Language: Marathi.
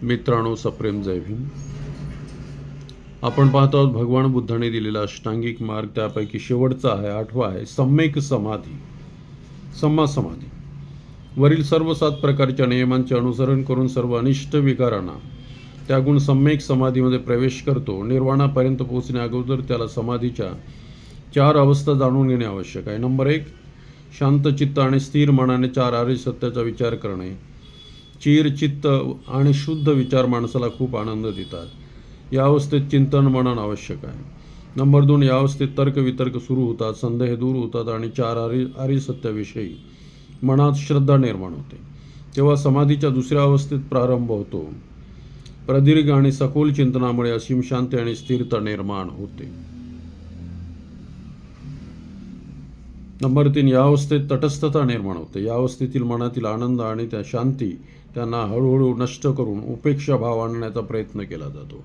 मित्रांनो, सप्रेम जय भीम. आपण पाहतो आहोत भगवान बुद्धाने दिलेला अष्टांगिक मार्ग. त्यापैकी शेवटचा आहे, 8वा आहे सम्यक समाधी, सम्मा समाधी. वरील सर्व 7 प्रकारच्या नियमांचे अनुसरण करून सर्व अनिष्ट विकारांना त्यागून सम्यक समाधीमध्ये प्रवेश करतो. निर्वाणापर्यंत पोहोचण्या अगोदर त्याला समाधीच्या 4 अवस्था जाणून घेणे आवश्यक आहे. नंबर 1, शांत चित्त आणि स्थिर मनाने 4 आर्य सत्याचा विचार करणे. चिर चित्त आणि शुद्ध विचार माणसाला खूप आनंद देतात. या अवस्थेत चिंतन मनन आवश्यक आहे. नंबर 2, या अवस्थेत तर्क वितर्क सुरू होतात, संदेह दूर होतात आणि 4 आर्य सत्याविषयी मनात श्रद्धा निर्माण होते. तेव्हा समाधीच्या 2ऱ्या अवस्थेत प्रारंभ होतो. प्रदीर्घ आणि सखोल चिंतनामुळे असीम शांती आणि स्थिरता निर्माण होते. नंबर 3, या अवस्थेत तटस्थता निर्माण होते. या अवस्थेतील मनातील आनंद आणि त्या शांती त्यांना हळूहळू नष्ट करून उपेक्षा भाव आणण्याचा प्रयत्न केला जातो.